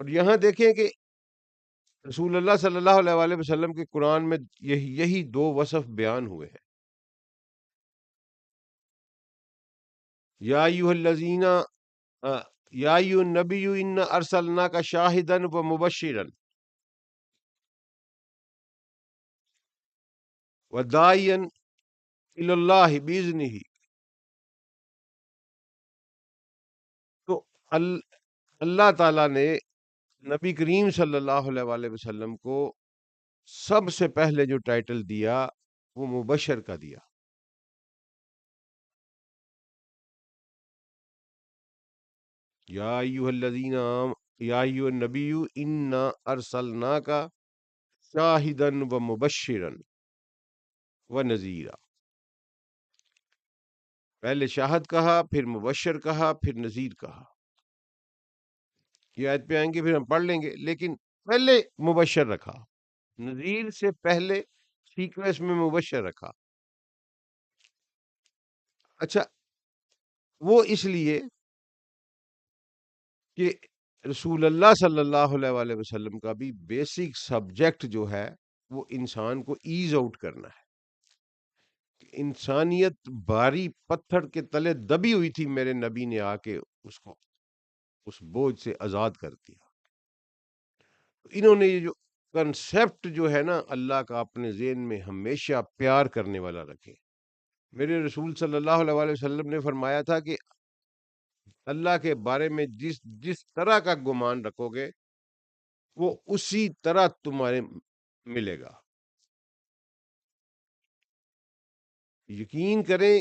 اور یہاں دیکھیں کہ رسول اللہ صلی اللہ علیہ وآلہ وسلم کے قرآن میں یہی دو وصف بیان ہوئے ہیں. یا ایھا الذین یا ایھا النبی انا ارسلناک شاہدا و مبشرا وداعیا الی اللہ باذنہ. تو اللہ تعالیٰ نے نبی کریم صلی اللہ علیہ وآلہ وسلم کو سب سے پہلے جو ٹائٹل دیا وہ مبشر کا دیا. یا ایھا الذین یا ایھا النبی انا ارسلناک شاہدا و مبشرا و نذیرا. پہلے شاہد کہا، پھر مبشر کہا، پھر نذیر کہا. یہ آیت پہ آئیں گے پھر ہم پڑھ لیں گے، لیکن پہلے مبشر رکھا، نذیر سے پہلے سیکوینس میں مبشر رکھا. اچھا، وہ اس لیے کہ رسول اللہ صلی اللہ علیہ وآلہ وسلم کا بھی بیسک سبجیکٹ جو ہے وہ انسان کو ایز آؤٹ کرنا ہے. انسانیت بھاری پتھر کے تلے دبی ہوئی تھی، میرے نبی نے آ کے اس کو اس بوجھ سے آزاد کر دیا. انہوں نے یہ جو کنسپٹ جو ہے نا اللہ کا اپنے ذہن میں ہمیشہ پیار کرنے والا رکھے. میرے رسول صلی اللہ علیہ وآلہ وسلم نے فرمایا تھا کہ اللہ کے بارے میں جس جس طرح کا گمان رکھو گے وہ اسی طرح تمہارے ملے گا. یقین کریں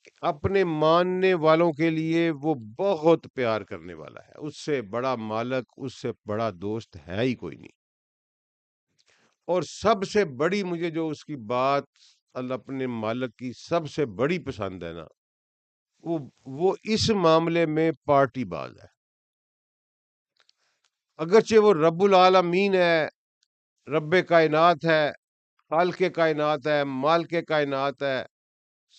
کہ اپنے ماننے والوں کے لیے وہ بہت پیار کرنے والا ہے. اس سے بڑا مالک، اس سے بڑا دوست ہے ہی کوئی نہیں. اور سب سے بڑی مجھے جو اس کی بات اللہ اپنے مالک کی سب سے بڑی پسند ہے نا، وہ اس معاملے میں پارٹی باز ہے. اگرچہ وہ رب العالمین ہے، رب کائنات ہے، خالق کائنات ہے، مالک کائنات ہے،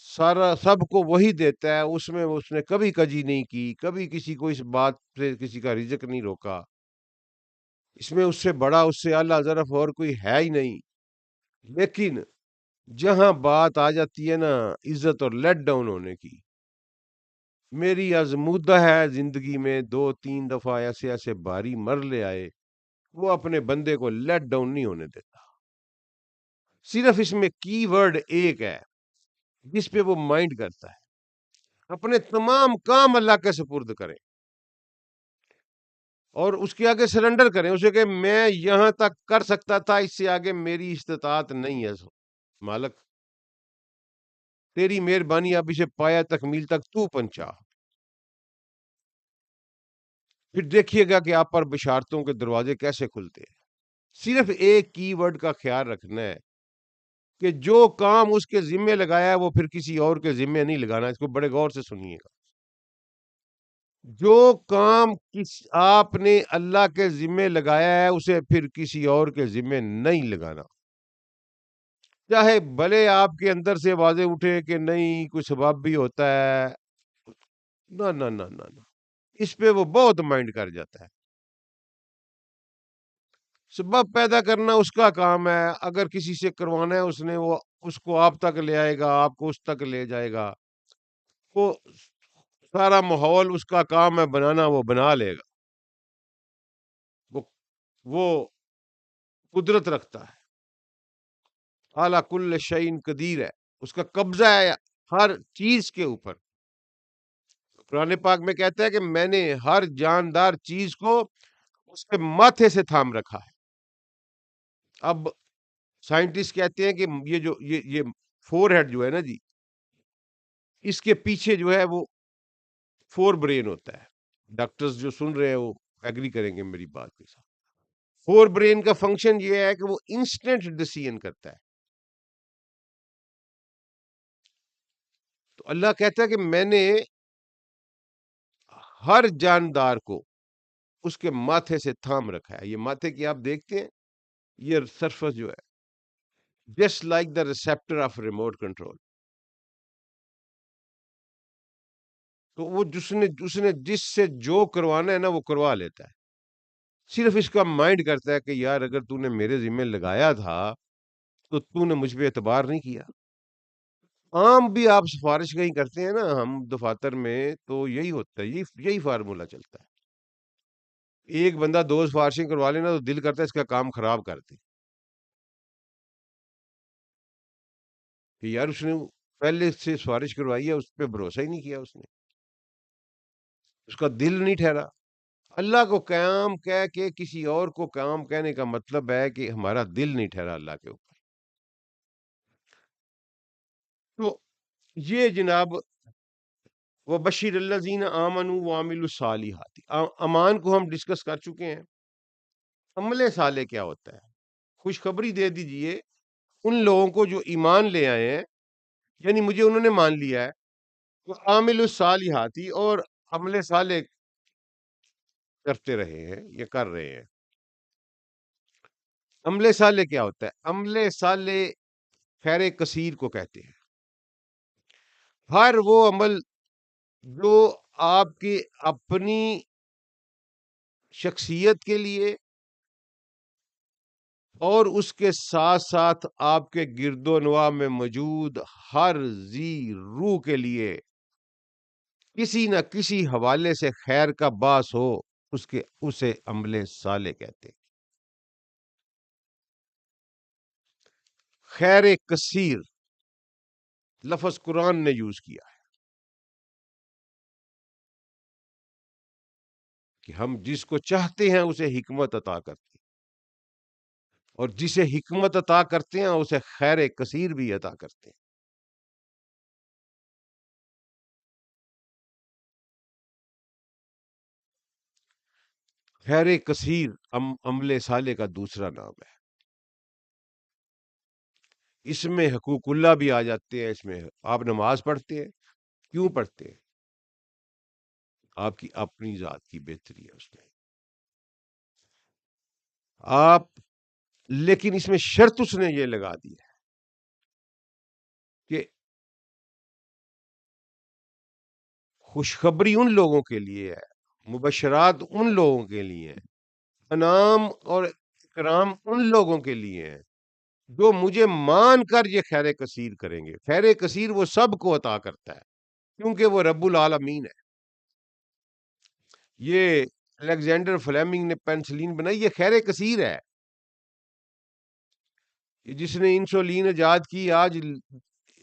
سارا سب کو وہی دیتا ہے. اس میں اس نے کبھی کجی نہیں کی، کبھی کسی کو اس بات سے کسی کا رزق نہیں روکا. اس میں اس سے بڑا، اس سے اعلیٰ ظرف اور کوئی ہے ہی نہیں. لیکن جہاں بات آ جاتی ہے نا عزت اور لیٹ ڈاؤن ہونے کی، میری آزمودہ ہے زندگی میں 2-3 دفعہ ایسے ایسے بھاری مرلے آئے، وہ اپنے بندے کو لیٹ ڈاؤن نہیں ہونے دیتا. صرف اس میں کی ورڈ ایک ہے جس پہ وہ مائنڈ کرتا ہے. اپنے تمام کام اللہ کے سپرد کریں اور اس کے آگے سرنڈر کریں. اسے کہ میں یہاں تک کر سکتا تھا، اس سے آگے میری استطاعت نہیں ہے. مالک تیری مہربانی اب اسے پایا تکمیل تک تو پہنچا. پھر دیکھیے گا کہ آپ پر بشارتوں کے دروازے کیسے کھلتے ہیں. صرف ایک کی ورڈ کا خیال رکھنا ہے کہ جو کام اس کے ذمے لگایا ہے وہ پھر کسی اور کے ذمے نہیں لگانا. اس کو بڑے غور سے سنیے گا. جو کام آپ نے اللہ کے ذمے لگایا ہے اسے پھر کسی اور کے ذمے نہیں لگانا. چاہے بھلے آپ کے اندر سے واضح اٹھے کہ نہیں کوئی سبب بھی ہوتا ہے، نہ نہ نہ نہ نہ، اس پہ وہ بہت مائنڈ کر جاتا ہے. سبب پیدا کرنا اس کا کام ہے. اگر کسی سے کروانا ہے اس نے، وہ اس کو آپ تک لے آئے گا، آپ کو اس تک لے جائے گا. وہ سارا ماحول اس کا کام ہے بنانا، وہ بنا لے گا. وہ قدرت رکھتا ہے، اعلیٰ کل شعین قدیر ہے. اس کا قبضہ ہے ہر چیز کے اوپر. قرآن پاک میں کہتا ہے کہ میں نے ہر جاندار چیز کو اس کے ماتھے سے تھام رکھا ہے. اب سائنٹسٹ کہتے ہیں کہ یہ فور ہیڈ جو ہے نا جی، اس کے پیچھے جو ہے وہ فور برین ہوتا ہے. ڈاکٹرز جو سن رہے ہیں وہ ایگری کریں گے میری بات کے ساتھ. فور برین کا فنکشن یہ ہے کہ وہ انسٹنٹ ڈیسیژن کرتا ہے. تو اللہ کہتا ہے کہ میں نے ہر جاندار کو اس کے ماتھے سے تھام رکھا ہے. یہ ماتھے کی آپ دیکھتے ہیں یہ سرفس جو ہے just like the receptor of remote control. تو وہ جس نے جس سے جو کروانا ہے نا وہ کروا لیتا ہے. صرف اس کا مائنڈ کرتا ہے کہ یار اگر تو نے میرے ذمہ لگایا تھا تو نے مجھ پہ اعتبار نہیں کیا۔ عام بھی آپ سفارش کہیں کرتے ہیں نا ہم دفاتر میں، تو یہی ہوتا ہے، یہی فارمولہ چلتا ہے۔ ایک بندہ دو سفارشیں کروا لینا تو دل کرتا ہے اس کا کام خراب کر دے، کہ یار اس نے پہلے سے سفارش کروائی ہے، اس پہ بھروسہ ہی نہیں کیا، اس کا دل نہیں ٹھہرا۔ اللہ کو قیام کہہ کے کسی اور کو قیام کہنے کا مطلب ہے کہ ہمارا دل نہیں ٹھہرا اللہ کے اوپر۔ تو یہ جناب وہ بشیر الذین آمنوا وعملوا الصالحات، امان کو ہم ڈسکس کر چکے ہیں۔ عمل صالح کیا ہوتا ہے؟ خوشخبری دے دیجئے ان لوگوں کو جو ایمان لے آئے ہیں، یعنی مجھے انہوں نے مان لیا ہے، تو عامل الصالحات اور عمل صالح کرتے رہے ہیں یا کر رہے ہیں۔ عمل صالح کیا ہوتا ہے؟ عمل صالح خیر کثیر کو کہتے ہیں۔ ہر وہ عمل جو آپ کی اپنی شخصیت کے لیے اور اس کے ساتھ ساتھ آپ کے گرد و نواح میں موجود ہر ذی روح کے لیے کسی نہ کسی حوالے سے خیر کا باعث ہو، اسے عمل صالح کہتے ہیں۔ خیر کثیر لفظ قرآن نے یوز کیا ہے کہ ہم جس کو چاہتے ہیں اسے حکمت عطا کرتے ہیں، اور جسے حکمت عطا کرتے ہیں اسے خیر کثیر بھی عطا کرتے ہیں۔ خیر کثیر عمل صالح کا دوسرا نام ہے۔ اس میں حقوق اللہ بھی آ جاتے ہیں۔ اس میں آپ نماز پڑھتے ہیں، کیوں پڑھتے ہیں؟ آپ کی اپنی ذات کی بہتری ہے اس میں آپ، لیکن اس میں شرط اس نے یہ لگا دی ہے کہ خوشخبری ان لوگوں کے لیے ہے، مبشرات ان لوگوں کے لیے ہیں، انعام اور اکرام ان لوگوں کے لیے ہیں جو مجھے مان کر یہ خیر کثیر کریں گے۔ خیر کثیر وہ سب کو عطا کرتا ہے کیونکہ وہ رب العالمین ہے۔ یہ الیگزینڈر فلیمنگ نے پینسلین بنائی، یہ خیر کثیر ہے۔ جس نے انسولین ایجاد کی، آج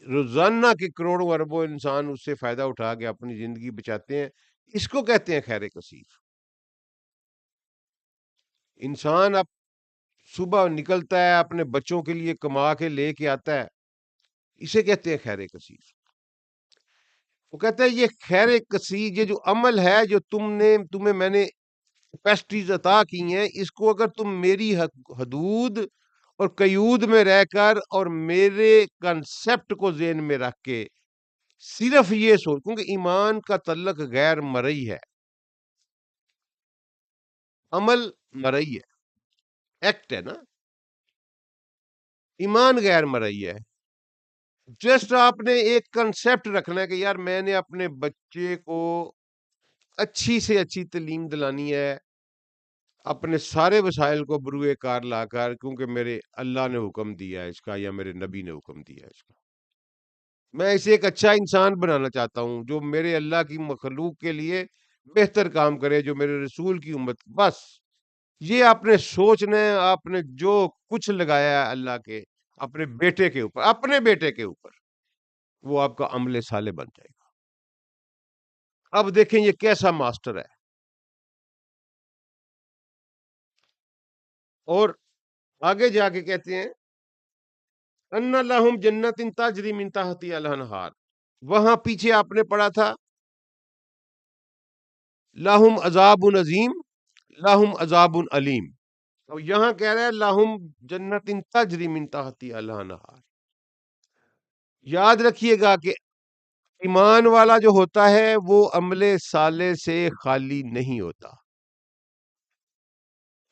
روزانہ کے کروڑوں اربوں انسان اس سے فائدہ اٹھا کے اپنی زندگی بچاتے ہیں، اس کو کہتے ہیں خیر کثیر۔ انسان اب صبح نکلتا ہے اپنے بچوں کے لیے کما کے لے کے آتا ہے، اسے کہتے ہیں خیر کثیر۔ وہ کہتا ہے یہ خیر کثیر، یہ جو عمل ہے جو تمہیں میں نے کیپیسٹیز عطا کی ہیں، اس کو اگر تم میری حدود اور قیود میں رہ کر اور میرے کنسپٹ کو ذہن میں رکھ کے صرف یہ سوچ، کیونکہ ایمان کا تعلق غیر مرئی ہے، عمل مرئی ہے، ایکٹ ہے نا، ایمان غیر مرئی ہے۔ جسٹ آپ نے ایک کنسپٹ رکھنا ہے کہ یار میں نے اپنے بچے کو اچھی سے اچھی تعلیم دلانی ہے، اپنے سارے وسائل کو بروئے کار لا کر، کیونکہ میرے اللہ نے حکم دیا ہے اس کا یا میرے نبی نے حکم دیا ہے اس کا، میں اسے ایک اچھا انسان بنانا چاہتا ہوں جو میرے اللہ کی مخلوق کے لیے بہتر کام کرے، جو میرے رسول کی امت، بس یہ آپ نے سوچنا ہے۔ آپ نے جو کچھ لگایا ہے اللہ کے اپنے بیٹے کے اوپر، اپنے بیٹے کے اوپر، وہ آپ کا عمل صالح بن جائے گا۔ اب دیکھیں یہ کیسا ماسٹر ہے، اور آگے جا کے کہتے ہیں ان لہم جنت تجری من تحتها الانہار، وہاں پیچھے آپ نے پڑھا تھا لہم عذاب عظیم، لہم عذاب علیم، اور یہاں کہہ رہے ہیں لہم جنت تجری من تحتها الانہار۔ یاد رکھیے گا کہ ایمان والا جو ہوتا ہے وہ عمل صالح سے خالی نہیں ہوتا۔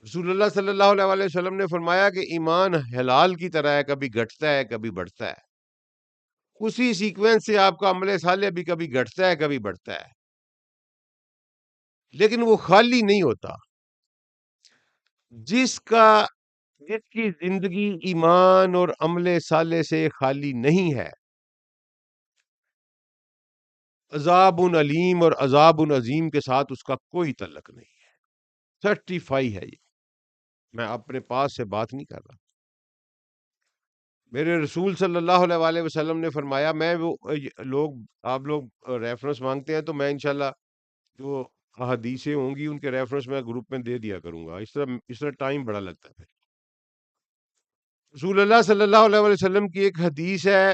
رسول اللہ صلی اللہ علیہ وسلم نے فرمایا کہ ایمان ہلال کی طرح ہے، کبھی گھٹتا ہے کبھی بڑھتا ہے، اسی سیکوینس سے آپ کا عمل صالح بھی کبھی گھٹتا ہے کبھی بڑھتا ہے، لیکن وہ خالی نہیں ہوتا۔ جس کا جس کی زندگی ایمان اور عمل صالح سے خالی نہیں ہے، عذاب علیم اور عذاب عظیم کے ساتھ اس کا کوئی تعلق نہیں ہے، سرٹیفائی ہے یہ، میں اپنے پاس سے بات نہیں کر رہا۔ میرے رسول صلی اللہ علیہ وآلہ وسلم نے فرمایا، میں وہ لوگ آپ لوگ ریفرنس مانگتے ہیں تو میں انشاءاللہ جو احادیثیں ہوں گی ان کے ریفرنس میں گروپ میں دے دیا کروں گا، اس طرح ٹائم بڑا لگتا ہے۔ رسول اللہ صلی اللہ علیہ وسلم کی ایک حدیث ہے،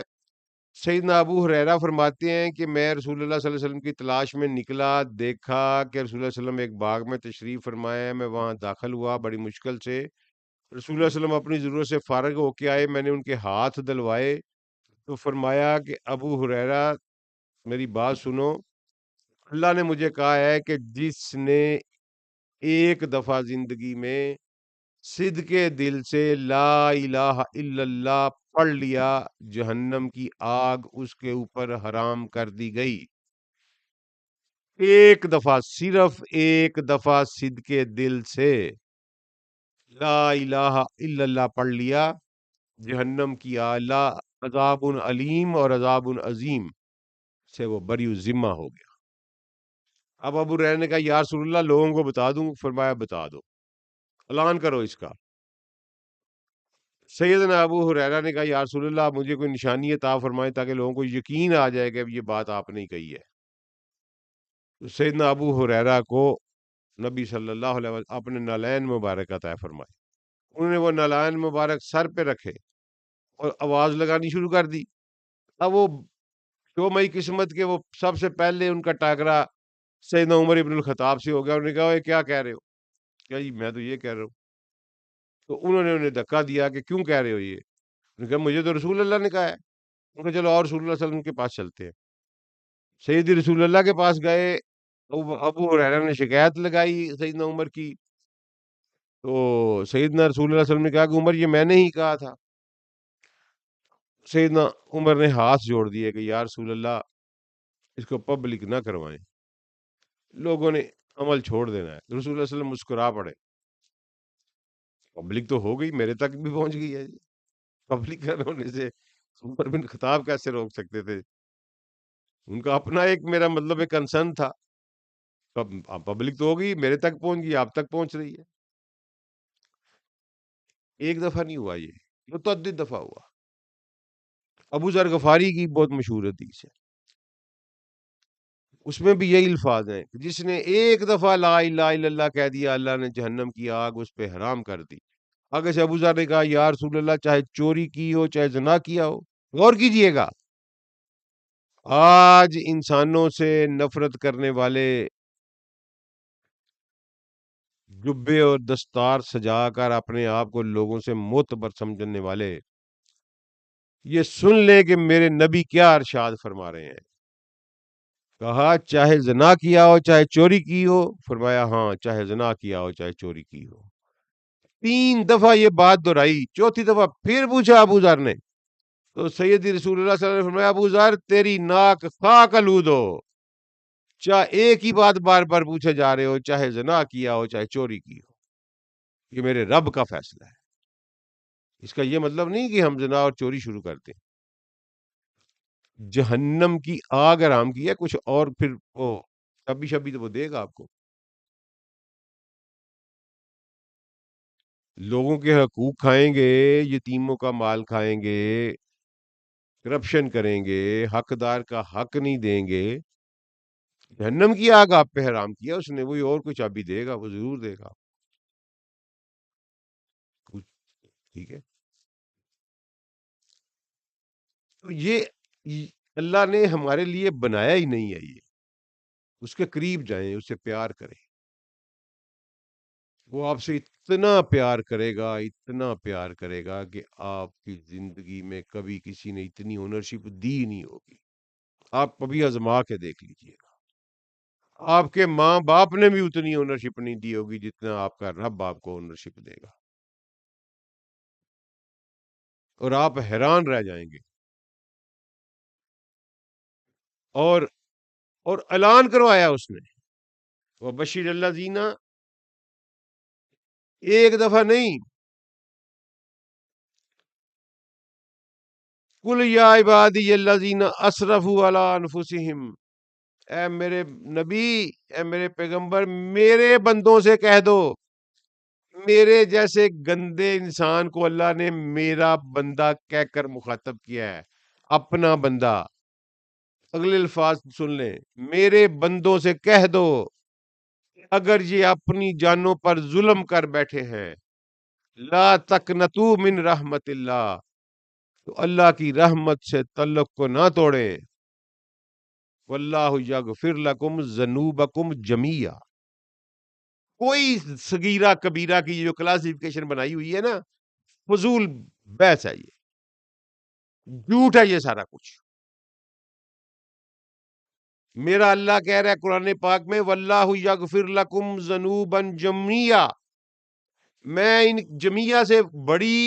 سیدنا ابو ہریرہ فرماتے ہیں کہ میں رسول اللہ صلی اللہ علیہ وسلم کی تلاش میں نکلا، دیکھا کہ رسول اللہ علیہ وسلم ایک باغ میں تشریف فرمایا ہے، میں وہاں داخل ہوا بڑی مشکل سے، رسول اللہ علیہ وسلم اپنی ضرورت سے فارغ ہو کے آئے، میں نے ان کے ہاتھ دلوائے تو فرمایا کہ ابو ہریرہ میری بات سنو، اللہ نے مجھے کہا ہے کہ جس نے ایک دفعہ زندگی میں صدقے دل سے لا الہ الا اللہ پڑھ لیا، جہنم کی آگ اس کے اوپر حرام کر دی گئی۔ ایک دفعہ، صرف ایک دفعہ صدقے دل سے لا الہ الا اللہ پڑھ لیا، جہنم کی آلہ عذاب علیم اور عذاب عظیم سے وہ بری ذمہ ہو گیا۔ اب ابو ہریرہ نے کہا یا رسول اللہ لوگوں کو بتا دوں؟ فرمایا بتا دو، اعلان کرو اس کا۔ سیدنا ابو ہریرہ نے کہا یا رسول اللہ آپ مجھے کوئی نشانی عطا فرمائیں تاکہ لوگوں کو یقین آ جائے کہ یہ بات آپ نے کہی ہے۔ تو سیدنا ابو ہریرہ کو نبی صلی اللہ علیہ وسلم اپنے نالین مبارک عطا فرمائے، انہوں نے وہ نالین مبارک سر پہ رکھے اور آواز لگانی شروع کر دی۔ اب وہ شومئی قسمت کے وہ سب سے پہلے ان کا ٹاکرا سیدنا عمر ابن الخطاب سے ہو گیا، انہوں نے کہا کیا کہہ رہے ہو؟ کیا جی میں تو یہ کہہ رہا ہوں۔ تو انہوں نے انہیں دھکا دیا کہ کیوں کہہ رہے ہو یہ؟ انہوں نے کہا مجھے تو رسول اللہ نے کہا ہے۔ ان کا چلو اور رسول اللہ صلی اللہ علیہ وسلم کے پاس چلتے ہیں۔ سیدی رسول اللہ کے پاس گئے، ابو ہریرہ نے شکایت لگائی سیدنا عمر کی، تو سیدنا رسول اللہ صلی اللہ علیہ وسلم نے کہا کہ عمر یہ میں نے ہی کہا تھا۔ سیدنا عمر نے ہاتھ جوڑ دیے کہ یا رسول اللہ اس کو پبلک نہ کروائیں، لوگوں نے عمل چھوڑ دینا ہے۔ رسول اللہ صلی اللہ علیہ وسلم مسکرا پڑے، پبلک تو ہو گئی، میرے تک بھی پہنچ گئی ہے جی، پبلک کا ہونے سے عمر بن خطاب کیسے روک سکتے تھے؟ ان کا اپنا ایک میرا مطلب ایک کنسرن تھا، پبلک تو ہوگی، میرے تک پہنچ گئی، آپ تک پہنچ رہی ہے۔ ایک دفعہ نہیں ہوا، یہ متعدد دفعہ ہوا۔ ابو ذر غفاری کی بہت مشہور حدیث ہے، اس میں بھی یہی الفاظ ہیں کہ جس نے ایک دفعہ لا الہ الا اللہ کہہ دیا، اللہ نے جہنم کی آگ اس پہ حرام کر دی۔ آگے سے ابو ذر نے کہا یا رسول اللہ چاہے چوری کی ہو چاہے زنا کیا ہو، غور کیجئے گا، آج انسانوں سے نفرت کرنے والے جبے اور دستار سجا کر اپنے آپ کو لوگوں سے معتبر سمجھنے والے یہ سن لیں کہ میرے نبی کیا ارشاد فرما رہے ہیں۔ کہا چاہے زنا کیا ہو چاہے چوری کی ہو، فرمایا ہاں چاہے زنا کیا ہو چاہے چوری کی ہو۔ تین دفعہ یہ بات دہرائی، چوتھی دفعہ پھر پوچھا ابو ذر نے، تو سیدی رسول اللہ صلی اللہ علیہ وسلم نے فرمایا ابو ذر تیری ناک خاک آلود ہو، چاہے ایک ہی بات بار بار پوچھے جا رہے ہو، چاہے زنا کیا ہو چاہے چوری کی ہو، یہ میرے رب کا فیصلہ ہے۔ اس کا یہ مطلب نہیں کہ ہم زنا اور چوری شروع کرتے ہیں۔ جہنم کی آگ حرام کی ہے، کچھ اور پھر وہ شبی شبی تو وہ دے گا آپ کو۔ لوگوں کے حقوق کھائیں گے، یتیموں کا مال کھائیں گے، کرپشن کریں گے، حقدار کا حق نہیں دیں گے، جہنم کی آگ آپ پہ حرام کیا اس نے، وہی اور کچھ ابھی دے گا، وہ ضرور دے گا۔ ٹھیک ہے، تو یہ اللہ نے ہمارے لیے بنایا ہی نہیں ہے، یہ اس کے قریب جائیں، اس سے پیار کریں، وہ آپ سے اتنا پیار کرے گا، اتنا پیار کرے گا کہ آپ کی زندگی میں کبھی کسی نے اتنی اونرشپ دی نہیں ہوگی۔ آپ کبھی آزما کے دیکھ لیجئے گا، آپ کے ماں باپ نے بھی اتنی اونرشپ نہیں دی ہوگی جتنا آپ کا رب آپ کو اونرشپ دے گا، اور آپ حیران رہ جائیں گے۔ اور اور اعلان کروایا اس نے، وہ بشیر اللہ زینہ ایک دفعہ نہیں. قل یا عبادی الذین اسرفوا علی انفسہم، اے میرے نبی، اے میرے پیغمبر، میرے بندوں سے کہہ دو. میرے جیسے گندے انسان کو اللہ نے میرا بندہ کہہ کر مخاطب کیا ہے، اپنا بندہ. اگلے الفاظ سن لیں، میرے بندوں سے کہہ دو اگر یہ اپنی جانوں پر ظلم کر بیٹھے ہیں، لا تقنطوا من رحمت اللہ، تو اللہ کی رحمت سے تعلق کو نہ توڑیں. واللہ یغفر لکم ذنوبکم جمیعا. کوئی صغیرہ کبیرہ کی جو کلاسیفیکیشن بنائی ہوئی ہے نا، فضول بحث ہے، یہ جھوٹ ہے، یہ سارا کچھ. میرا اللہ کہہ رہا ہے قرآن پاک میں، واللہ یغفر لکم ذنوبا جمیعا. میں ان جمیعہ سے بڑی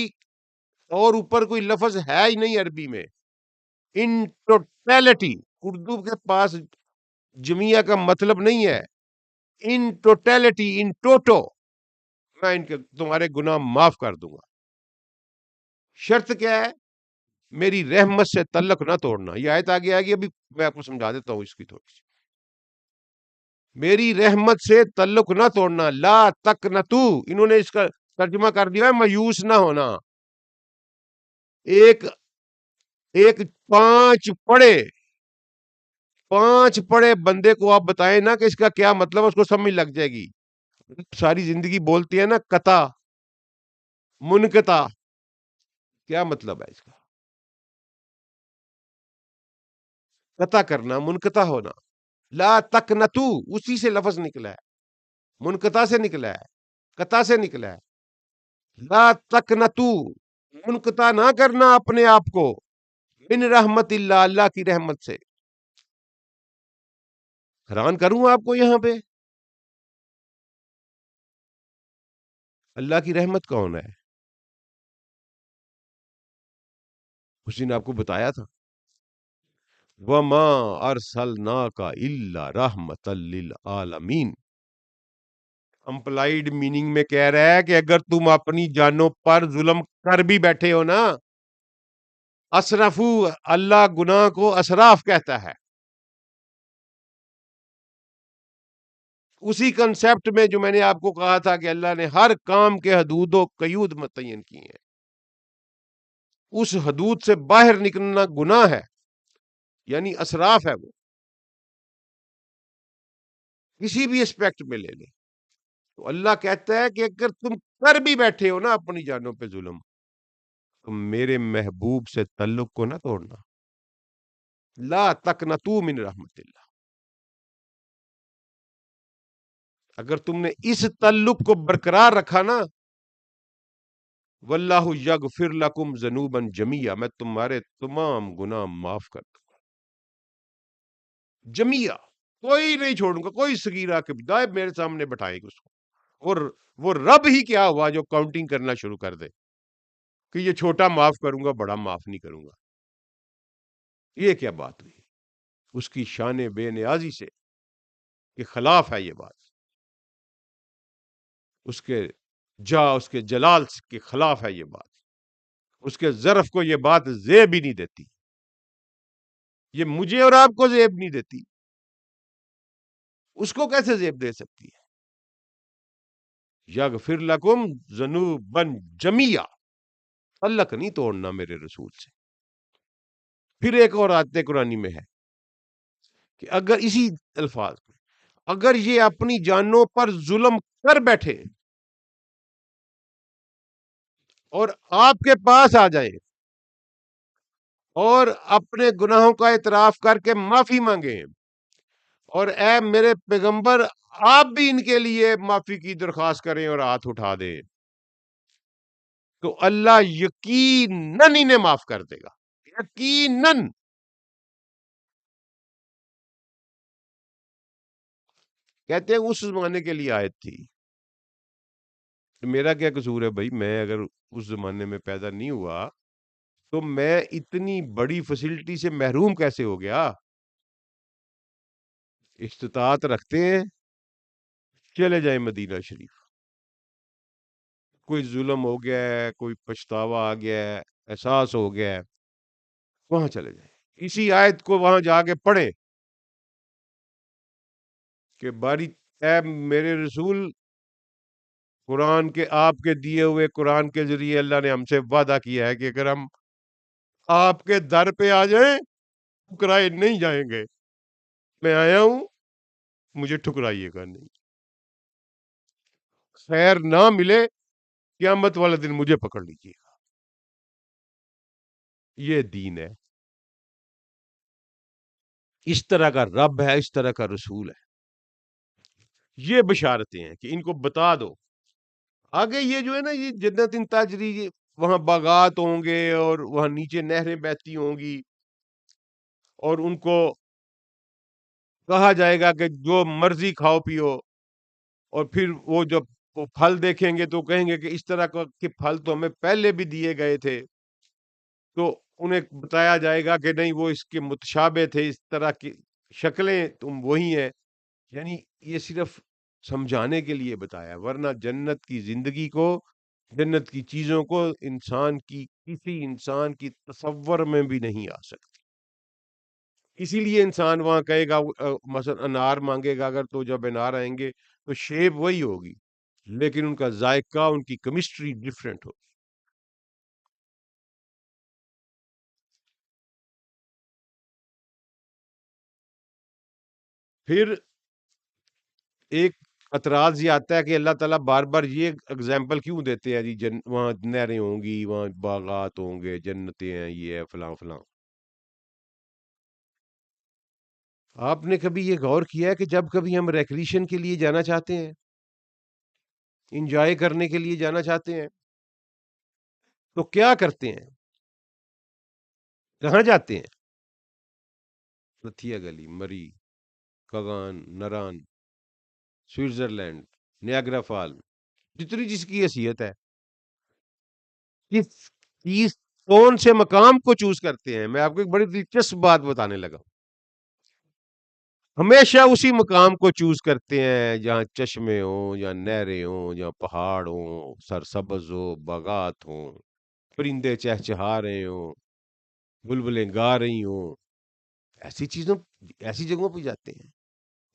اور اوپر کوئی لفظ ہے ہی نہیں عربی میں. ان ٹوٹیلٹی، اردو کے پاس جمیعہ کا مطلب نہیں ہے. ان ٹوٹیلٹی، ان ٹوٹو، میں ان کے تمہارے گناہ معاف کر دوں گا. شرط کیا ہے؟ میری رحمت سے تعلق نہ توڑنا. یہ آیت آگے آئے گی، ابھی میں آپ کو سمجھا دیتا ہوں اس کی تھوڑی سی. میری رحمت سے تعلق نہ توڑنا، لا تقنطو، انہوں نے اس کا ترجمہ کر دیا ہے مایوس نہ ہونا. ایک ایک پانچ پڑھے بندے کو آپ بتائیں نا کہ اس کا کیا مطلب ہے، اس کو سمجھ لگ جائے گی. ساری زندگی بولتی ہے نا قطع منقطع، کیا مطلب ہے اس کا؟ قطع کرنا، منقطع ہونا. لا تقنطو اسی سے لفظ نکلا ہے، منقطع سے نکلا ہے، قطع سے نکلا ہے. لا تقنطو، منقطع نہ کرنا اپنے آپ کو، من رحمت اللہ، اللہ کی رحمت سے. حیران کروں آپ کو یہاں پہ، اللہ کی رحمت کون ہے؟ اسی نے آپ کو بتایا تھا، وَمَا أَرْسَلْنَاكَ إِلَّا رَحْمَةً لِّلْعَالَمِينَ. امپلائیڈ میننگ میں کہہ رہا ہے کہ اگر تم اپنی جانوں پر ظلم کر بھی بیٹھے ہو نا، اسرفو، اللہ گناہ کو اسراف کہتا ہے. اسی کنسپٹ میں جو میں نے آپ کو کہا تھا کہ اللہ نے ہر کام کے حدود و قیود متعین کی ہیں، اس حدود سے باہر نکلنا گناہ ہے، یعنی اسراف ہے. وہ کسی بھی اسپیکٹ میں لے لیں تو اللہ کہتا ہے کہ اگر تم کر بھی بیٹھے ہو نا اپنی جانوں پہ ظلم، تو میرے محبوب سے تعلق کو نہ توڑنا. لا تقنطوا من رحمت اللہ. اگر تم نے اس تعلق کو برقرار رکھا نا، واللہ یغفر لکم ذنوبا جمیعا، میں تمہارے تمام گناہ معاف کر دوں گا. جمیعا، کوئی نہیں چھوڑوں گا، کوئی صغیرہ کے بدائے میرے سامنے بٹھائے گا اس کو. اور وہ رب ہی کیا ہوا جو کاؤنٹنگ کرنا شروع کر دے کہ یہ چھوٹا معاف کروں گا، بڑا معاف نہیں کروں گا. یہ کیا بات ہوئی؟ اس کی شان بے نیازی سے کے خلاف ہے یہ بات. اس کے اس کے جلال کے خلاف ہے یہ بات. اس کے ظرف کو یہ بات زیب ہی نہیں دیتی. یہ مجھے اور آپ کو زیب نہیں دیتی، اس کو کیسے زیب دے سکتی ہے؟ یغفر لکم ذنوبا جمیعا، تعلق نہیں توڑنا میرے رسول سے. پھر ایک اور آیت قرآنی میں ہے کہ اگر اسی الفاظ میں، اگر یہ اپنی جانوں پر ظلم کر بیٹھے اور آپ کے پاس آ جائے اور اپنے گناہوں کا اعتراف کر کے معافی مانگے، اور اے میرے پیغمبر آپ بھی ان کے لیے معافی کی درخواست کریں اور ہاتھ اٹھا دیں، تو اللہ یقیناً انہیں معاف کر دے گا. یقیناً. کہتے ہیں اس زمانے کے لیے آیت تھی. میرا کیا قصور ہے بھائی؟ میں اگر اس زمانے میں پیدا نہیں ہوا تو میں اتنی بڑی فیسلٹی سے محروم کیسے ہو گیا؟ استطاعت رکھتے ہیں، چلے جائیں مدینہ شریف. کوئی ظلم ہو گیا ہے، کوئی پچھتاوا آ گیا ہے، احساس ہو گیا ہے، وہاں چلے جائیں، اسی آیت کو وہاں جا کے پڑھیں کہ باری اے میرے رسول، قرآن کے آپ کے دیے ہوئے قرآن کے ذریعے اللہ نے ہم سے وعدہ کیا ہے کہ اگر ہم آپ کے در پہ آ جائیں ٹھکرائے نہیں جائیں گے، میں آیا ہوں، مجھے ٹھکرائیے گا نہیں، خیر نہ ملے قیامت والے دن مجھے پکڑ لیجیے گا، یہ دین ہے، اس طرح کا رب ہے، اس طرح کا رسول ہے، یہ بشارتیں ہیں کہ ان کو بتا دو۔ آگے یہ جو ہے نا، یہ جنت ان تاجری، وہاں باغات ہوں گے اور وہاں نیچے نہریں بہتی ہوں گی، اور ان کو کہا جائے گا کہ جو مرضی کھاؤ پیو، اور پھر وہ جب وہ پھل دیکھیں گے تو کہیں گے کہ اس طرح کے پھل تو ہمیں پہلے بھی دیے گئے تھے، تو انہیں بتایا جائے گا کہ نہیں، وہ اس کے متشابہ تھے، اس طرح کی شکلیں تم وہی ہیں، یعنی یہ صرف سمجھانے کے لیے بتایا، ورنہ جنت کی زندگی کو، جنت کی چیزوں کو انسان کی کسی انسان کی تصور میں بھی نہیں آ سکتی۔ اسی لیے انسان وہاں کہے گا، مثلا انار مانگے گا اگر، تو جب انار آئیں گے تو شیپ وہی ہوگی، لیکن ان کا ذائقہ، ان کی کیمسٹری ڈفرینٹ ہوگی۔ پھر ایک اعتراض یہ آتا ہے کہ اللہ تعالیٰ بار بار یہ اگزامپل کیوں دیتے ہیں جی، وہاں نہریں ہوں گی، وہاں باغات ہوں گے، جنتیں ہیں، یہ ہے فلاں فلاں۔ آپ نے کبھی یہ غور کیا ہے کہ جب کبھی ہم ریکریشن کے لیے جانا چاہتے ہیں، انجوائے کرنے کے لیے جانا چاہتے ہیں، تو کیا کرتے ہیں؟ کہاں جاتے ہیں؟ نتھیا گلی، مری، کغان، نران، سوئٹزرلینڈ، نیاگرا فال، جتنی جس کی حیثیت ہے، کس چیز، کون سے مقام کو چوز کرتے ہیں؟ میں آپ کو ایک بڑی دلچسپ بات بتانے لگا، ہمیشہ اسی مقام کو چوز کرتے ہیں جہاں چشمے ہوں، جہاں نہریں ہوں، جہاں پہاڑ ہوں، سرسبز ہو، باغات ہوں، پرندے چہچہا رہے ہوں، بلبلیں گا رہی ہوں، ایسی چیزوں، ایسی جگہوں پہ جاتے ہیں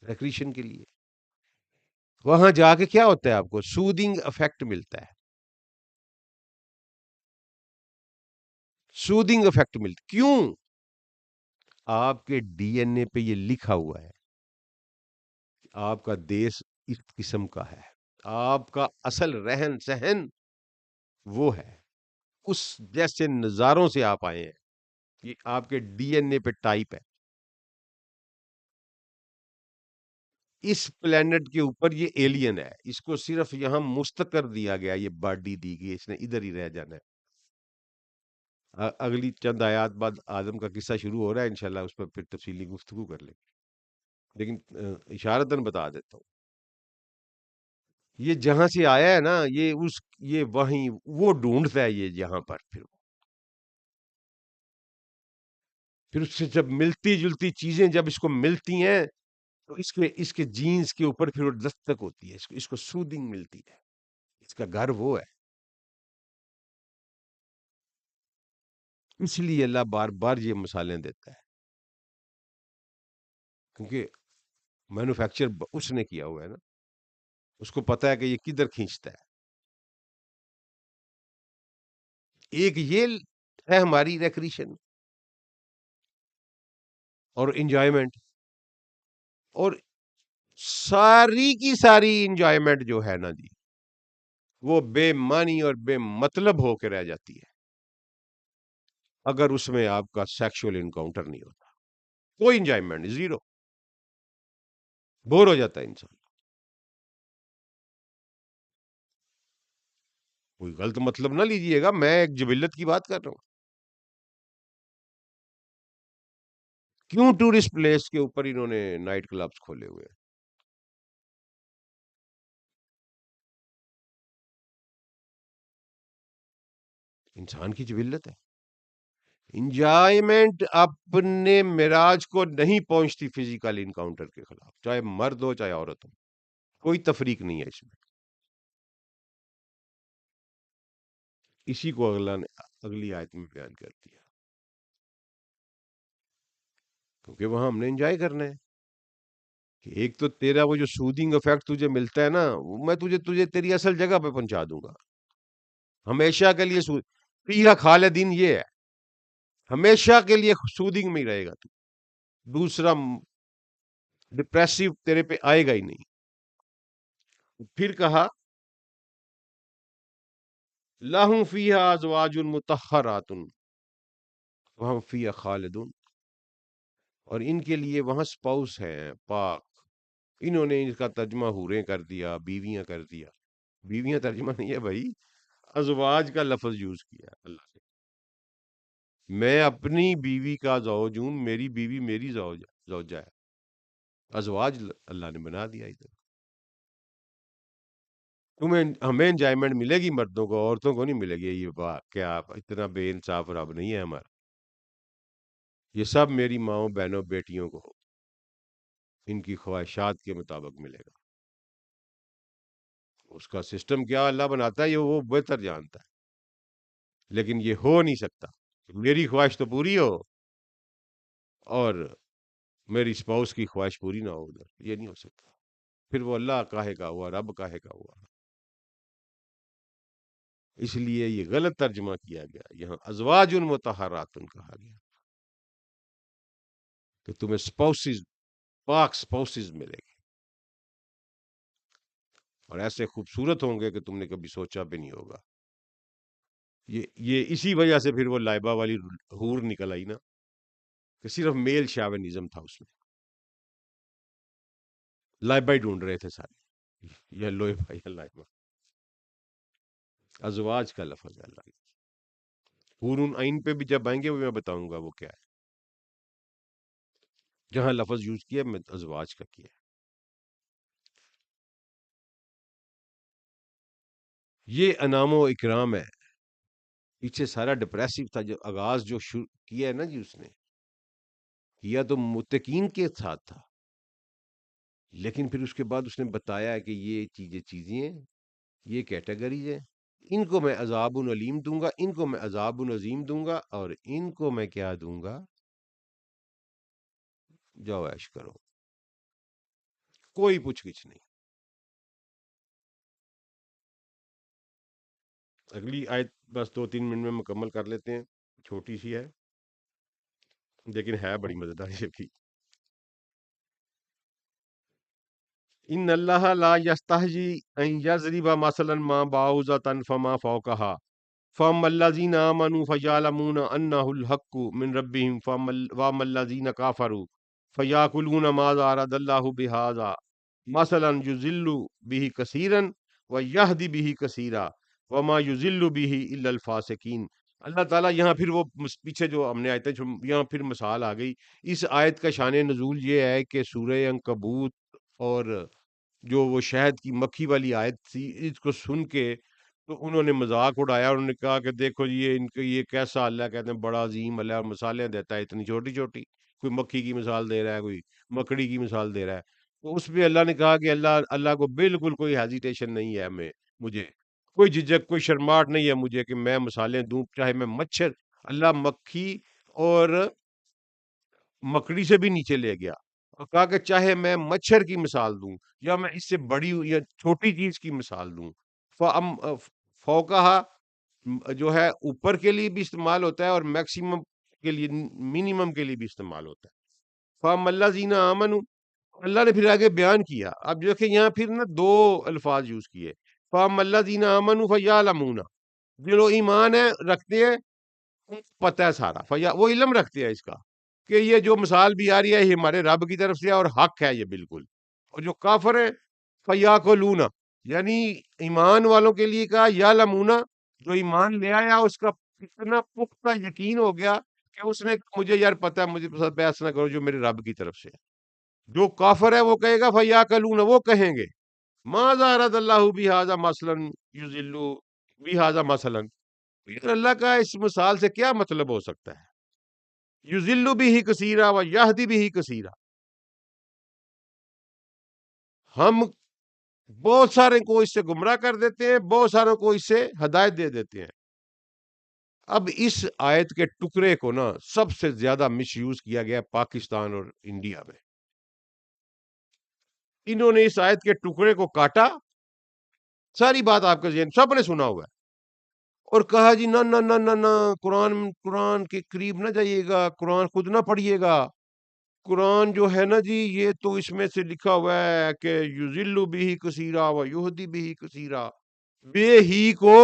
ریکریشن کے لیے۔ وہاں جا کے کیا ہوتا ہے؟ آپ کو سودنگ افیکٹ ملتا ہے، سودنگ افیکٹ ملتا، کیوں؟ آپ کے ڈی این اے پہ یہ لکھا ہوا ہے کہ آپ کا دیش اس قسم کا ہے، آپ کا اصل رہن سہن وہ ہے، اس جیسے نظاروں سے آپ آئے ہیں، یہ آپ کے ڈی این اے پہ ٹائپ ہے، اس پلانٹ کے اوپر یہ ایلین ہے، اس کو صرف یہاں مستقر دیا گیا، یہ باڈی دی گئی، اس نے ادھر ہی رہ جانا ہے۔ اگلی چند آیات بعد آدم کا قصہ شروع ہو رہا ہے، انشاءاللہ اس پر پھر تفصیلی گفتگو کر لیں گے، لیکن اشارتاً بتا دیتا ہوں، یہ جہاں سے آیا ہے نا، یہ وہیں وہ ڈھونڈتا ہے، یہ یہاں پر پھر اس سے جب ملتی جلتی چیزیں جب اس کو ملتی ہیں، تو اس کے جینز کے اوپر پھر وہ دستک ہوتی ہے، اس کو سودنگ ملتی ہے، اس کا گھر وہ ہے۔ اس لیے اللہ بار بار یہ مثالیں دیتا ہے، کیونکہ مینوفیکچر اس نے کیا ہوا ہے نا، اس کو پتا ہے کہ یہ کدھر کھینچتا ہے۔ ایک یہ ہے ہماری ریکریشن اور انجوائمنٹ، اور ساری کی ساری انجوائمنٹ جو ہے نا جی، وہ بے معنی اور بے مطلب ہو کے رہ جاتی ہے اگر اس میں آپ کا سیکشل انکاؤنٹر نہیں ہوتا، کوئی انجوائمنٹ نہیں، زیرو، بور ہو جاتا ہے انسان۔ کوئی غلط مطلب نہ لیجئے گا، میں ایک جبلت کی بات کر رہا ہوں۔ کیوں ٹورسٹ پلیس کے اوپر انہوں نے نائٹ کلبز کھولے ہوئے ہیں؟ انسان کی جبلت ہے، انجوائمنٹ اپنے معراج کو نہیں پہنچتی فزیکل انکاؤنٹر کے خلاف، چاہے مرد ہو چاہے عورت ہو، کوئی تفریق نہیں ہے اس میں۔ اسی کو اگلا نے اگلی آیت میں بیان کر دیا، کیونکہ وہاں ہم نے انجوائے کرنا ہے کہ ایک تو تیرا وہ جو سودنگ افیکٹ تجھے ملتا ہے نا، وہ میں تجھے تیری اصل جگہ پہ پہنچا دوں گا ہمیشہ کے لیے فیہا خالدین، یہ ہے ہمیشہ کے لیے سودنگ میں ہی رہے گا تو، دوسرا ڈپریسو تیرے پہ آئے گا ہی نہیں۔ پھر کہا لہم فیہا ازواج مطہرات وہم فیہا خالدون، اور ان کے لیے وہاں سپاؤس ہیں پاک، انہوں نے اس کا ترجمہ حوریں کر دیا، بیویاں کر دیا، بیویاں ترجمہ نہیں ہے بھائی، ازواج کا لفظ یوز کیا ہے اللہ نے، میں اپنی بیوی کا زوج ہوں، میری بیوی میری زوجہ ہے، ازواج اللہ نے بنا دیا ادھر۔ ہمیں انجوائمنٹ ملے گی مردوں کو، عورتوں کو نہیں ملے گی، یہ بات کیا اتنا بے انصاف رب نہیں ہے ہمارا، یہ سب میری ماؤں بہنوں بیٹیوں کو ان کی خواہشات کے مطابق ملے گا۔ اس کا سسٹم کیا اللہ بناتا ہے یہ وہ بہتر جانتا ہے، لیکن یہ ہو نہیں سکتا میری خواہش تو پوری ہو اور میری اسپاؤس کی خواہش پوری نہ ہو ادھر، یہ نہیں ہو سکتا، پھر وہ اللہ کاہے کا ہوا، رب کاہے کا ہوا۔ اس لیے یہ غلط ترجمہ کیا گیا، یہاں ازواج مطہرات کہا گیا کہ تمہیں اسپاؤسز، پاک اسپاؤسز ملے گی، اور ایسے خوبصورت ہوں گے کہ تم نے کبھی سوچا بھی نہیں ہوگا۔ یہ اسی وجہ سے پھر وہ لائبہ والی حور نکل آئی نا، کہ صرف میل شاونزم تھا اس میں، لائبہ ہی ڈھونڈ رہے تھے سارے، یہ لوہے بھائی لائبہ، ازواج کا لفظ ہے اللہ، حورن عین پہ بھی جب آئیں گے وہ میں بتاؤں گا وہ کیا ہے، جہاں لفظ یوز کیا میں ازواج کا کیا ہے۔ یہ انعام و اکرام ہے، پیچھے سارا ڈپریسو تھا، جو آغاز جو شروع کیا ہے نا جی اس نے کیا تو متقین کے ساتھ تھا، لیکن پھر اس کے بعد اس نے بتایا کہ یہ چیزیں ہیں، یہ کیٹیگریز ہیں، ان کو میں عذاب علیم دوں گا، ان کو میں عذاب عظیم دوں گا، اور ان کو میں کیا دوں گا، جاؤ عیش کرو، کوئی پوچھ گچھ نہیں۔ اگلی آیت بس 2-3 منٹ میں مکمل کر لیتے ہیں، چھوٹی سی ہے لیکن ہے بڑی مزیدار یہ بھی۔ ان اللہ لا یستحجی ان یضرب مثلا ما بعوضۃ فما فوقها فاما الذین آمنوا فیعلمون انہ الحق من ربهم واما الذین کافروا فیأکلون ماذا اراد اللہ بہذا مثلا یضل به کثیرا ویہدی به کثیرا وما یضل به الا الفاسقین۔ اللہ تعالیٰ یہاں پھر وہ پیچھے جو ہم نے آیتیں یہاں پھر مثال آ گئی، اس آیت کا شان نزول یہ ہے کہ سورہ عنکبوت اور جو وہ شہد کی مکھی والی آیت تھی، اس کو سن کے تو انہوں نے مذاق اڑایا، انہوں نے کہا کہ دیکھو جی یہ ان کا یہ کیسا اللہ کہتے ہیں بڑا عظیم اللہ، اور مثالیں دیتا ہے اتنی چھوٹی چھوٹی، کوئی مکھی کی مثال دے رہا ہے، کوئی مکڑی کی مثال دے رہا ہے، تو اس پہ اللہ نے کہا کہ اللہ کو بالکل کوئی ہیزیٹیشن نہیں ہے، مجھے کوئی جھجک کوئی شرماہٹ نہیں ہے مجھے کہ میں مثالیں دوں، چاہے میں مچھر، اللہ مکھی اور مکڑی سے بھی نیچے لے گیا اور کہا کہ چاہے میں مچھر کی مثال دوں یا میں اس سے بڑی یا چھوٹی چیز کی مثال دوں، فوقہا جو ہے اوپر کے لیے بھی استعمال ہوتا ہے اور میکسیمم کے لیے منیمم کے لیے بھی استعمال ہوتا ہے۔ فَأَمَّا الَّذِينَ آمَنُوا، اللہ نے پھر آگے بیان کیا، اب دیکھیں یہاں پھر نا دو الفاظ یوز کیے، فَأَمَّا الَّذِينَ آمَنُوا فَيَعْلَمُونَ، جو ایمان ہے رکھتے ہیں پتہ ہے سارا، وہ علم رکھتے ہیں اس کا کہ یہ جو مثال بھی آ رہی ہے یہ ہمارے رب کی طرف سے ہے اور حق ہے یہ بالکل، اور جو کافر ہے فَيَأْكُلُونَ، یعنی ایمان والوں کے لیے کہا یا لمونا، جو ایمان لے آیا اس کا اتنا پختہ یقین ہو گیا کہ اس نے مجھے یار پتہ ہے، مجھے بحث نہ کرو، جو میرے رب کی طرف سے ہے۔ جو کافر ہے وہ کہے گا فَيَأْكُلُونَ، وہ کہیں گے ماذا اراد اللہ بہذا مثلا یضل بہذا مثلا، اللہ کا اس مثال سے کیا مطلب ہو سکتا ہے، یضل بہ کثیرا و یہدی بہ کثیرا، ہم بہت سارے کو اس سے گمراہ کر دیتے ہیں، بہت ساروں کو اس سے ہدایت دے دیتے ہیں، اب اس آیت کے ٹکڑے کو نا سب سے زیادہ مس یوز کیا گیا پاکستان اور انڈیا میں. انہوں نے اس آیت کے ٹکڑے کو کاٹا، ساری بات آپ کا ذہن سب نے سنا ہوا ہے، اور کہا جی نہ نہ نہ نہ نہ، قرآن کے قریب نہ جائیے گا، قرآن خود نہ پڑھیے گا. قرآن جو ہے نا جی، یہ تو اس میں سے لکھا ہوا ہے کہ یذل بھی کثیرا و یہدی بھی کثیرا. بے ہی کو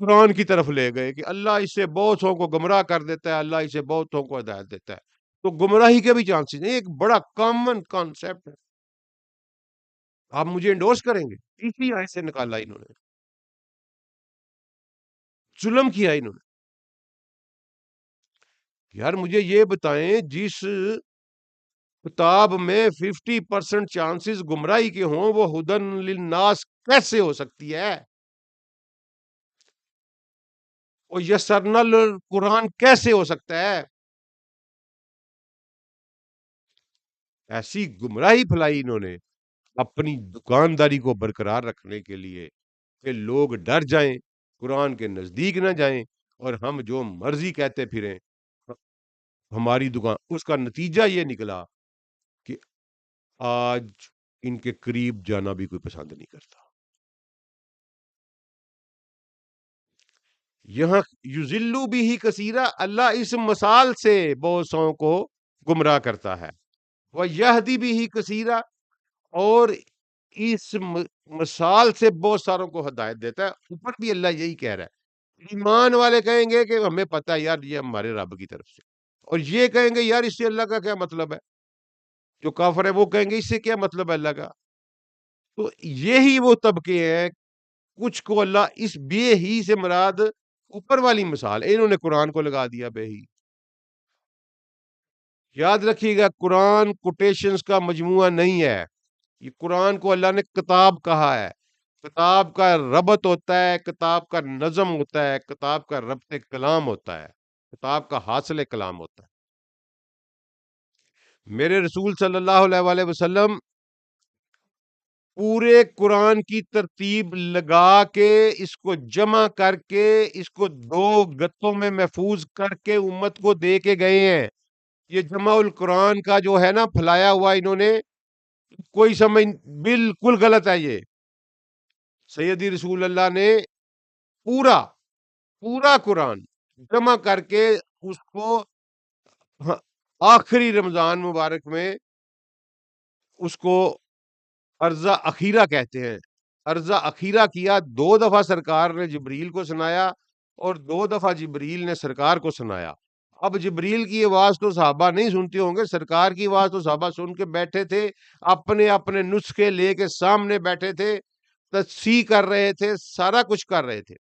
قرآن کی طرف لے گئے کہ اللہ اس سے بہتوں کو گمراہ کر دیتا ہے، اللہ اسے بہتوں کو ہدایت دیتا ہے. تو گمراہی کے بھی چانسز ہیں، ایک بڑا کامن کانسیپٹ ہے. آپ مجھے انڈورس کریں گے؟ اسی آیت سے نکالا انہوں نے، ظلم کیا انہوں نے. یار مجھے یہ بتائیں، جس کتاب میں 50% چانسز گمراہی کے ہوں، وہ ہدن للناس کیسے ہو سکتی ہے؟ اور یسرنا القرآن کیسے ہو سکتا ہے؟ ایسی گمراہی پھیلائی انہوں نے اپنی دکانداری کو برقرار رکھنے کے لیے کہ لوگ ڈر جائیں، قرآن کے نزدیک نہ جائیں، اور ہم جو مرضی کہتے پھریں ہماری دکان. اس کا نتیجہ یہ نکلا کہ آج ان کے قریب جانا بھی کوئی پسند نہیں کرتا. یہاں یذلو بھی ہی کثیرہ، اللہ اس مثال سے بہت سو کو گمراہ کرتا ہے. وہ یہدی بھی ہی کثیرہ، اور اس مثال سے بہت ساروں کو ہدایت دیتا ہے. اوپر بھی اللہ یہی کہہ رہا ہے. ایمان والے کہیں گے کہ ہمیں پتہ ہے یار یہ ہمارے رب کی طرف سے، اور یہ کہیں گے یار اس سے اللہ کا کیا مطلب ہے. جو کافر ہے وہ کہیں گے اس سے کیا مطلب ہے اللہ کا. تو یہی وہ طبقے ہیں. کچھ کو اللہ اس بے ہی سے مراد اوپر والی مثال، انہوں نے قرآن کو لگا دیا بے ہی. یاد رکھیے گا، قرآن کوٹیشنز کا مجموعہ نہیں ہے. یہ قرآن کو اللہ نے کتاب کہا ہے. کتاب کا ربط ہوتا ہے، کتاب کا نظم ہوتا ہے، کتاب کا ربط کلام ہوتا ہے، کتاب کا حاصل کلام ہوتا ہے. میرے رسول صلی اللہ علیہ وآلہ وسلم پورے قرآن کی ترتیب لگا کے، اس کو جمع کر کے، اس کو دو گتوں میں محفوظ کر کے امت کو دے کے گئے ہیں. یہ جمع القرآن کا جو ہے نا پھیلایا ہوا انہوں نے، کوئی سمجھ بالکل غلط ہے. یہ سیدی رسول اللہ نے پورا پورا قرآن جمع کر کے اس کو آخری رمضان مبارک میں اس کو عرضہ اخیرہ کہتے ہیں. عرضہ اخیرہ کیا، 2 دفعہ سرکار نے جبریل کو سنایا اور 2 دفعہ جبریل نے سرکار کو سنایا. اب جبریل کی آواز تو صحابہ نہیں سنتے ہوں گے، سرکار کی آواز تو صحابہ سن کے بیٹھے تھے، اپنے اپنے نسخے لے کے سامنے بیٹھے تھے، تصحیح کر رہے تھے، سارا کچھ کر رہے تھے.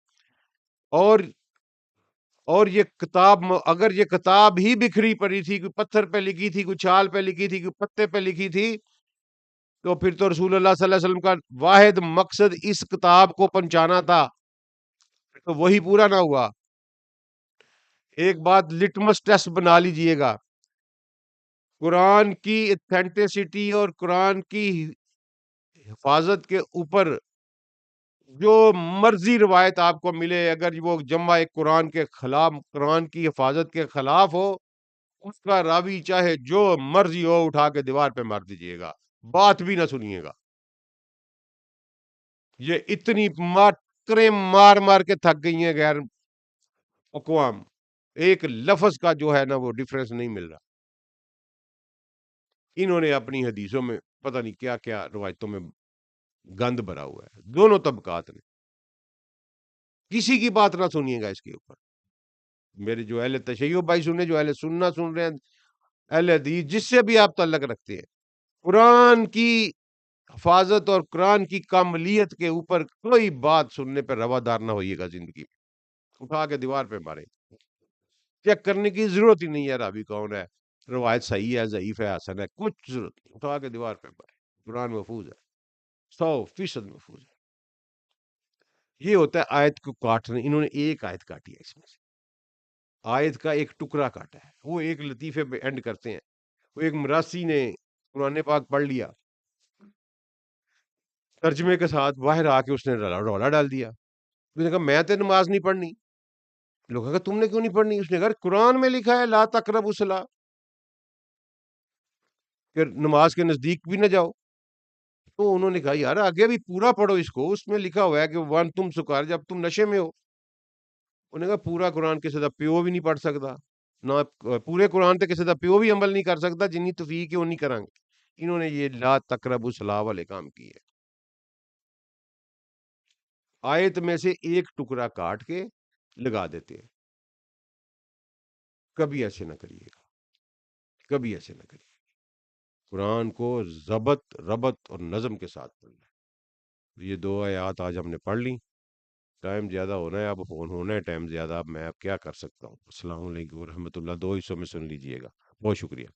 اور یہ کتاب، اگر یہ کتاب ہی بکھری پڑی تھی، کوئی پتھر پہ لکھی تھی، کوئی چھال پہ لکھی تھی، کوئی پتے پہ لکھی تھی، تو پھر تو رسول اللہ صلی اللہ علیہ وسلم کا واحد مقصد اس کتاب کو پہنچانا تھا، تو وہی پورا نہ ہوا. ایک بات لٹمس ٹیسٹ بنا لیجئے گا، قرآن کی ایتھینٹسٹی اور قرآن کی حفاظت کے اوپر جو مرضی روایت آپ کو ملے، اگر وہ جمع قرآن کے خلاف، قرآن کی حفاظت کے خلاف ہو، اس کا راوی چاہے جو مرضی ہو اٹھا کے دیوار پہ مار دیجئے گا، بات بھی نہ سنیے گا. یہ اتنی ماتریں مار مار کے تھک گئی ہیں غیر اقوام، ایک لفظ کا جو ہے نا وہ ڈیفرنس نہیں مل رہا. انہوں نے اپنی حدیثوں میں پتہ نہیں کیا کیا روایتوں میں گند بھرا ہوا ہے، دونوں طبقات نے. کسی کی بات نہ سنیے گا اس کے اوپر. میرے جو اہل تشیع بھائی سنے، جو اہل سننا سن رہے ہیں، اہل حدیث جس سے بھی آپ تعلق رکھتے ہیں، قرآن کی حفاظت اور قرآن کی کاملیت کے اوپر کوئی بات سننے پہ روادار نہ ہوئیے گا. زندگی میں اٹھا کے دیوار پہ مارے، چیک کرنے کی ضرورت ہی نہیں ہے راوی کون ہے، روایت صحیح ہے، ضعیف ہے، حسن ہے، کچھ ضرورت نہیں، اٹھا کے دیوار پہ مارے. قرآن محفوظ ہے، 100% محفوظ ہے. یہ ہوتا ہے آیت کو کاٹنے. انہوں نے ایک آیت کاٹی ہے، اس میں سے آیت کا ایک ٹکڑا کاٹا ہے. وہ ایک لطیفے پہ اینڈ کرتے ہیں. وہ ایک مراسی نے قرآن پاک پڑھ لیا، ترجمے کے ساتھ باہر آ کے اس نے رولا ڈال دیا. اس نے کہا میں تو نماز نہیں پڑھنی، لوگ کہا تم نے کیوں نہیں پڑھنی؟ اس نے کہا قرآن میں لکھا ہے لا تقربوا الصلاۃ، کہ نماز کے نزدیک بھی نہ جاؤ۔ تو انہوں نے کہا یار آگے بھی پورا پڑھو اس کو، اس میں لکھا ہوا ہے کہ وان تم سکار، جب تم نشے میں ہو۔ انہوں نے کہا پورا قرآن کسی دا پیو بھی نہیں پڑھ سکتا، نہ پورے قرآن تے کسی دا پیو بھی عمل نہیں کر سکتا، جنی توفیق ہے وہ نہیں کریں گے۔ انہوں نے یہ لا تقربوا الصلاۃ والے کام کیے۔ آیت میں سے ایک ٹکڑا کاٹ کے لگا دیتے ہیں۔ کبھی ایسے نہ کریے گا، کبھی ایسے نہ کریے گا۔ قرآن کو ضبط ربط اور نظم کے ساتھ پڑھنا ہے۔ یہ دو آیات آج ہم نے پڑھ لی۔ ٹائم زیادہ ہونا ہے، اب فون ہونا ہے ٹائم زیادہ، اب میں اب کیا کر سکتا ہوں۔ السلام علیکم ورحمۃ اللہ، دو حصوں میں سن لیجئے گا۔ بہت شکریہ۔